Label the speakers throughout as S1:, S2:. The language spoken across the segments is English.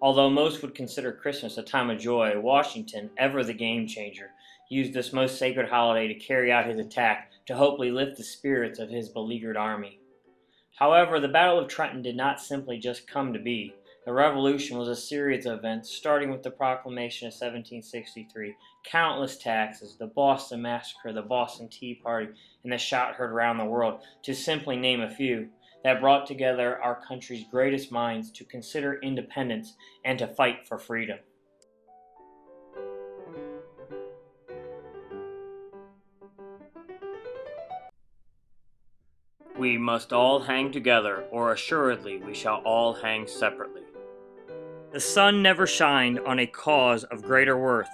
S1: Although most would consider Christmas a time of joy, Washington, ever the game changer, used this most sacred holiday to carry out his attack to hopefully lift the spirits of his beleaguered army. However, the Battle of Trenton did not simply just come to be. The Revolution was a series of events, starting with the Proclamation of 1763, countless taxes, the Boston Massacre, the Boston Tea Party, and the shot heard around the world, to simply name a few, that brought together our country's greatest minds to consider independence and to fight for freedom. We must all hang together, or assuredly we shall all hang separately. The sun never shined on a cause of greater worth.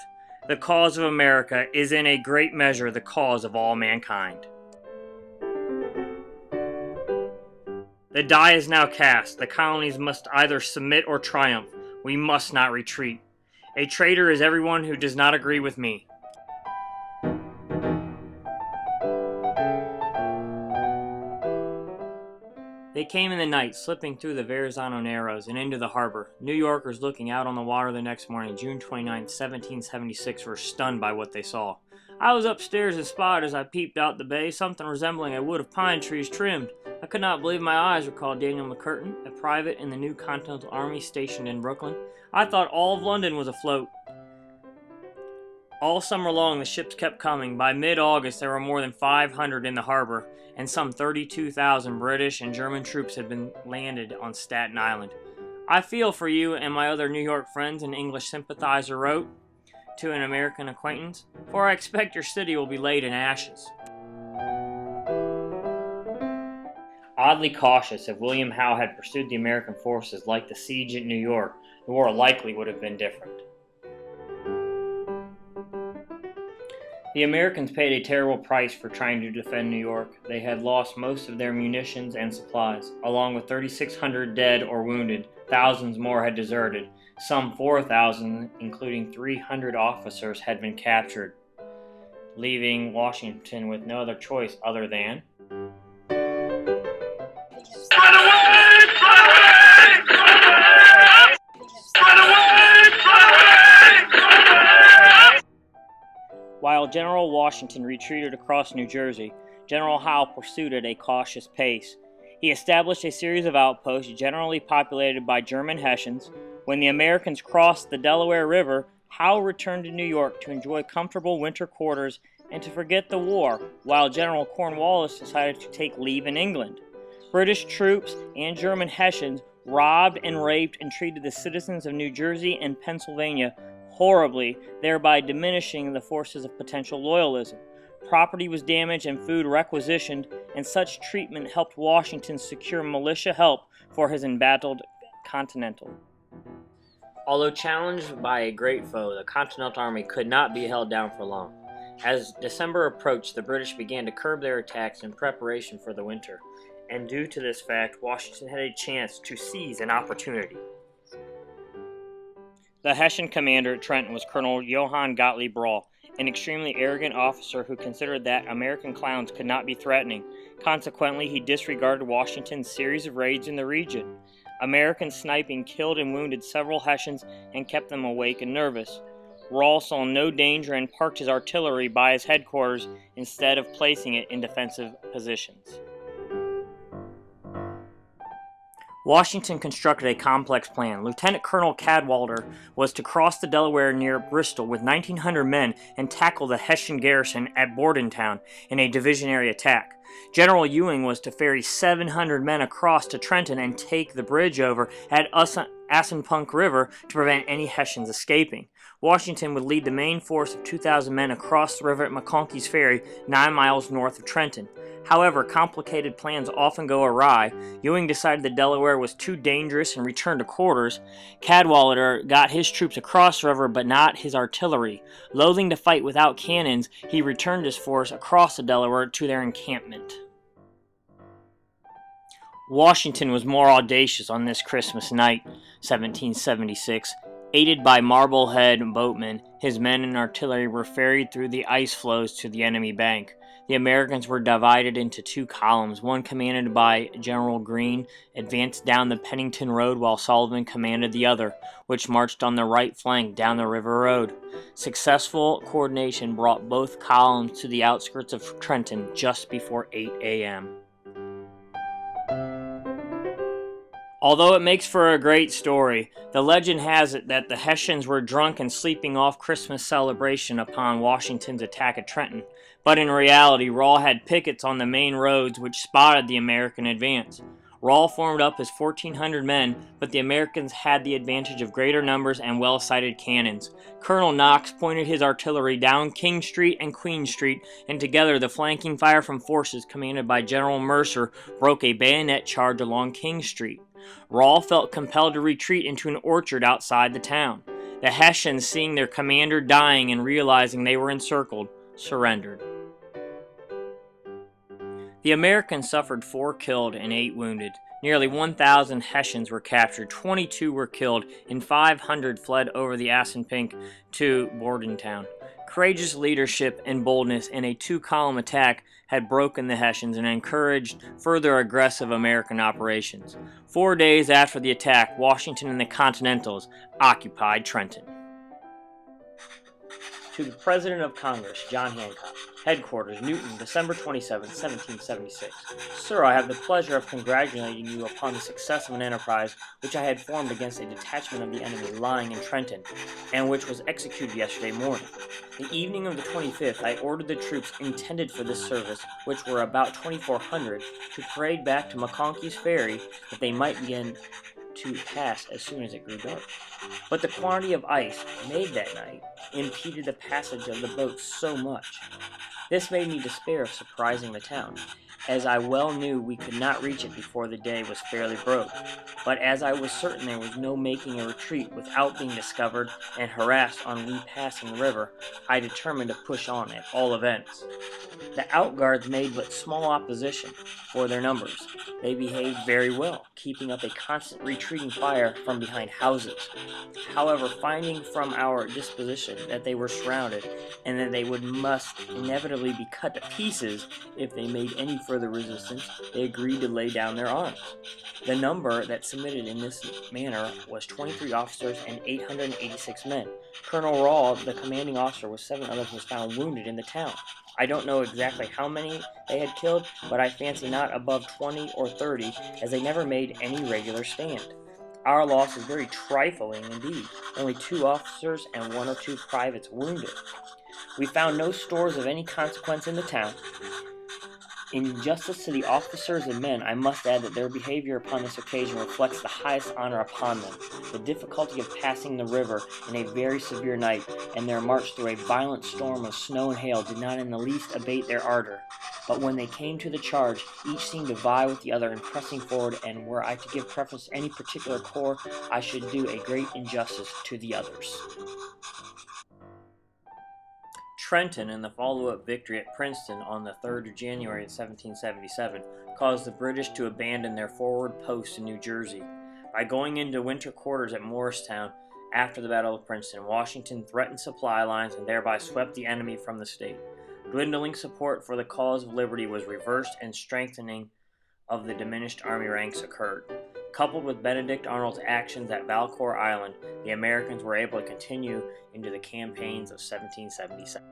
S1: The cause of America is in a great measure the cause of all mankind. The die is now cast. The colonies must either submit or triumph. We must not retreat. A traitor is everyone who does not agree with me. They came in the night, slipping through the Verrazano Narrows and into the harbor. New Yorkers looking out on the water the next morning, June 29, 1776, were stunned by what they saw. I was upstairs and spotted as I peeped out the bay something resembling a wood of pine trees trimmed. I could not believe my eyes, recalled Daniel McCurtain, a private in the new Continental Army stationed in Brooklyn. I thought all of London was afloat. All summer long, the ships kept coming. By mid-August, there were more than 500 in the harbor, and some 32,000 British and German troops had been landed on Staten Island. I feel for you and my other New York friends, an English sympathizer wrote to an American acquaintance, for I expect your city will be laid in ashes. Oddly cautious, if William Howe had pursued the American forces like the siege at New York, the war likely would have been different. The Americans paid a terrible price for trying to defend New York. They had lost most of their munitions and supplies. Along with 3,600 dead or wounded, thousands more had deserted. Some 4,000, including 300 officers, had been captured, leaving Washington with no other choice other than While General Washington retreated across New Jersey, General Howe pursued at a cautious pace. He established a series of outposts generally populated by German Hessians. When the Americans crossed the Delaware River, Howe returned to New York to enjoy comfortable winter quarters and to forget the war, while General Cornwallis decided to take leave in England. British troops and German Hessians robbed and raped and treated the citizens of New Jersey and Pennsylvania horribly, thereby diminishing the forces of potential loyalism. Property was damaged and food requisitioned, and such treatment helped Washington secure militia help for his embattled Continental. Although challenged by a great foe, the Continental Army could not be held down for long. As December approached, the British began to curb their attacks in preparation for the winter, and due to this fact, Washington had a chance to seize an opportunity. The Hessian commander at Trenton was Colonel Johann Gottlieb Brahl, an extremely arrogant officer who considered that American clowns could not be threatening. Consequently, he disregarded Washington's series of raids in the region. American sniping killed and wounded several Hessians and kept them awake and nervous. Brahl saw no danger and parked his artillery by his headquarters instead of placing it in defensive positions. Washington constructed a complex plan. Lieutenant Colonel Cadwalader was to cross the Delaware near Bristol with 1,900 men and tackle the Hessian garrison at Bordentown in a divisionary attack. General Ewing was to ferry 700 men across to Trenton and take the bridge over at Assunpunk River to prevent any Hessians escaping. Washington would lead the main force of 2,000 men across the river at McConkey's Ferry, 9 miles north of Trenton. However, complicated plans often go awry. Ewing decided the Delaware was too dangerous and returned to quarters. Cadwalader got his troops across the river, but not his artillery. Loathing to fight without cannons, he returned his force across the Delaware to their encampment. Washington was more audacious on this Christmas night, 1776. Aided by Marblehead boatmen, his men and artillery were ferried through the ice floes to the enemy bank. The Americans were divided into two columns. One, commanded by General Greene, advanced down the Pennington Road, while Sullivan commanded the other, which marched on the right flank down the River Road. Successful coordination brought both columns to the outskirts of Trenton just before 8 a.m. Although it makes for a great story, the legend has it that the Hessians were drunk and sleeping off Christmas celebration upon Washington's attack at Trenton. But in reality, Rahl had pickets on the main roads which spotted the American advance. Rahl formed up his 1,400 men, but the Americans had the advantage of greater numbers and well-sighted cannons. Colonel Knox pointed his artillery down King Street and Queen Street, and together the flanking fire from forces commanded by General Mercer broke a bayonet charge along King Street. Rahl felt compelled to retreat into an orchard outside the town. The Hessians, seeing their commander dying and realizing they were encircled, surrendered. The Americans suffered 4 killed and 8 wounded. Nearly 1,000 Hessians were captured, 22 were killed, and 500 fled over the Assunpink to Bordentown. Courageous leadership and boldness in a 2-column attack had broken the Hessians and encouraged further aggressive American operations. 4 days after the attack, Washington and the Continentals occupied Trenton. To the President of Congress, John Hancock. Headquarters, Newton, December 27, 1776. Sir, I have the pleasure of congratulating you upon the success of an enterprise which I had formed against a detachment of the enemy lying in Trenton, and which was executed yesterday morning. The evening of the 25th, I ordered the troops intended for this service, which were about 2,400, to parade back to McConkey's Ferry, that they might begin to pass as soon as it grew dark. But the quantity of ice made that night impeded the passage of the boats so much. This made me despair of surprising the town, as I well knew we could not reach it before the day was fairly broke. But as I was certain there was no making a retreat without being discovered and harassed on repassing the river, I determined to push on at all events. The outguards made but small opposition for their numbers. They behaved very well, keeping up a constant retreating fire from behind houses. However, finding from our disposition that they were surrounded, and that they must inevitably be cut to pieces if they made any further resistance, they agreed to lay down their arms. The number that submitted in this manner was 23 officers and 886 men. Colonel Rahl, the commanding officer, with 7 others, was found wounded in the town. I don't know exactly how many they had killed, but I fancy not above 20 or 30, as they never made any regular stand. Our loss is very trifling indeed, only 2 officers and 1 or 2 privates wounded. We found no stores of any consequence in the town. In justice to the officers and men, I must add that their behavior upon this occasion reflects the highest honor upon them. The difficulty of passing the river in a very severe night, and their march through a violent storm of snow and hail, did not in the least abate their ardor. But when they came to the charge, each seemed to vie with the other in pressing forward, and were I to give preference to any particular corps, I should do a great injustice to the others. Trenton and the follow-up victory at Princeton on the 3rd of January of 1777 caused the British to abandon their forward posts in New Jersey. By going into winter quarters at Morristown after the Battle of Princeton, Washington threatened supply lines and thereby swept the enemy from the state. Dwindling support for the cause of liberty was reversed, and strengthening of the diminished army ranks occurred. Coupled with Benedict Arnold's actions at Valcour Island, the Americans were able to continue into the campaigns of 1777.